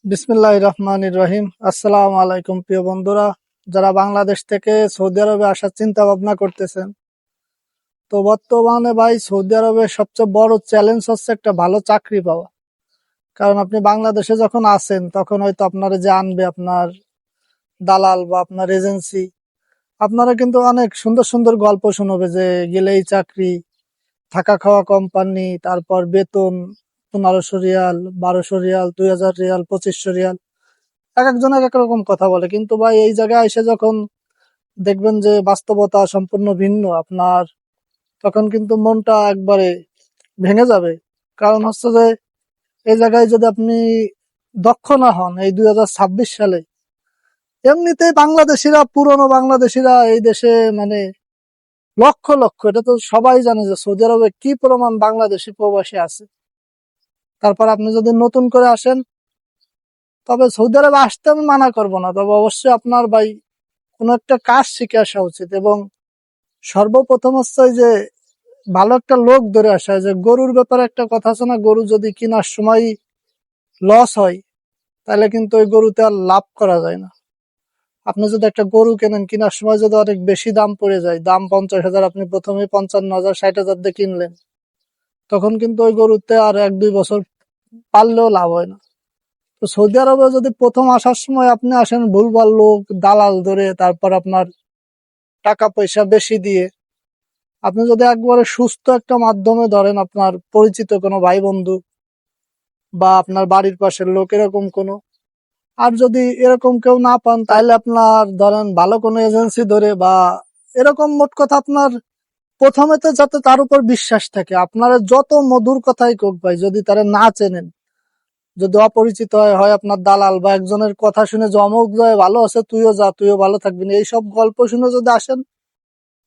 বিসমিল্লাহির রহমানির রহিম। আসসালামু আলাইকুম প্রিয় বন্ধুরা, যারা বাংলাদেশ থেকে সৌদি আরবে আসার চিন্তা ভাবনা করতেছেন। তো বর্তমানে ভাই সৌদি আরবে সবচেয়ে বড় চ্যালেঞ্জ হচ্ছে একটা ভালো চাকরি পাওয়া। কারণ আপনি বাংলাদেশে যখন আসেন তখন হয়তো আপনারা যে আনবে আপনার দালাল বা আপনার এজেন্সি, আপনারা কিন্তু অনেক সুন্দর সুন্দর গল্প শোনাবে যে গেলেই চাকরি, থাকা খাওয়া কোম্পানি, তারপর বেতন 1500 রিয়াল, 1200 রিয়াল, 2000 রিয়াল, 2500 রিয়াল। এক একজন এক এক রকম কথা বলে, কিন্তু ভাই এই জায়গায় এসে যখন দেখবেন যে বাস্তবতা সম্পূর্ণ ভিন্ন আপনার, তখন কিন্তু মনটা একবারে ভেঙে যাবে। কারণ হচ্ছে যে এই জায়গায় যদি আপনি দক্ষ না হন এই 2026 সালে, এমনিতেই বাংলাদেশিরা, পুরনো বাংলাদেশিরা এই দেশে মানে লক্ষ লক্ষ, এটা তো সবাই জানে যে সৌদি আরবে কি পরিমাণ বাংলাদেশি প্রবাসী আছে। তারপর আপনি যদি নতুন করে আসেন, তবে সৌদি আরবে আসতে আমি মানা করবো না, তবে অবশ্যই আপনার ভাই কোনো একটা কাজ শিখে আসা উচিত। এবং সর্বপ্রথম হচ্ছে ওই যে ভালো একটা লোক ধরে আসা হয়। যে গরুর ব্যাপারে একটা কথা আছে না, গরু যদি কেনার সময় লস হয় তাহলে কিন্তু ওই গরুতে আর লাভ করা যায় না। আপনি যদি একটা গরু কেনেন, কেনার সময় যদি অনেক বেশি দাম পড়ে যায়, দাম 50,000, আপনি প্রথমে 55,000 60,000 দিয়ে কিনলেন, তখন কিন্তু ওই গরুতে আর 1-2 বছর পাললেও লাভ হয় না। তো সৌদি আরবে যদি প্রথম আসার সময় আপনি আসেন ভুলভাল লোক দালাল ধরে, তারপর আপনার টাকা পয়সা বেশি দিয়ে, আপনি যদি একবারে সুস্থ একটা মাধ্যমে ধরেন, আপনার পরিচিত কোনো ভাই বন্ধু বা আপনার বাড়ির পাশের লোক, এরকম কোনো, আর যদি এরকম কেউ না পান, তাহলে আপনার ধরেন ভালো কোনো এজেন্সি ধরে বা এরকম, মোট কথা আপনার প্রথমে তো যাতে তার উপর বিশ্বাস থাকে। আপনারা যত মধুর কথাই কোক ভাই, যদি তারা না চেনেন, যদি অপরিচিত হয়, হয় আপনার দালাল বা একজনের কথা শুনে যে অমুক যায় ভালো আছে, তুইও যা, তুইও ভালো থাকবি না, এইসব গল্প শুনে যদি আসেন,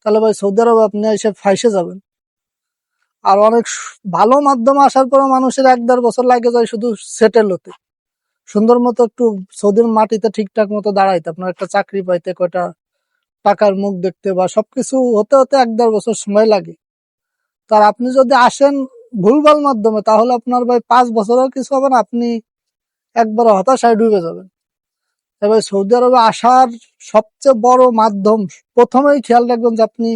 তাহলে ভাই সৌদি আরবে আপনি এসে ফাইসে যাবেন। আর অনেক ভালো মাধ্যমে আসার পর মানুষের 1-1.5 বছর লাগে যায় শুধু সেটেল হতে, সুন্দর মতো একটু সৌদির মাটিতে ঠিকঠাক মতো দাঁড়াইতে, আপনার একটা চাকরি পাইতে, কয়টা টাকার মুখ দেখতে বা সবকিছু হতে হতে 1-1.5 বছর সময় লাগে। তার আপনি যদি আসেন ভুলভাল মাধ্যমে, তাহলে আপনার ভাই 5 বছরেও কিছু হবে না, আপনি একবার হতাশায় ডুবে যাবেন। এবার সৌদি আরবে আসার সবচেয়ে বড় মাধ্যম, প্রথমেই খেয়াল রাখবেন যে আপনি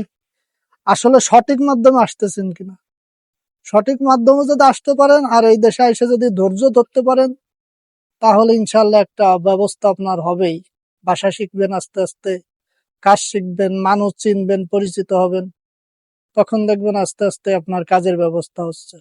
আসলে সঠিক মাধ্যমে আসতেছেন কিনা। সঠিক মাধ্যমে যদি আসতে পারেন আর এই দেশে এসে যদি ধৈর্য ধরতে পারেন, তাহলে ইনশাল্লাহ একটা ব্যবস্থা আপনার হবেই। ভাষা শিখবেন আস্তে আস্তে, কাজ শিখবেন, মানুষ চিনবেন, পরিচিত হবেন, তখন দেখবেন আস্তে আস্তে আপনার কাজের ব্যবস্থা হচ্ছে।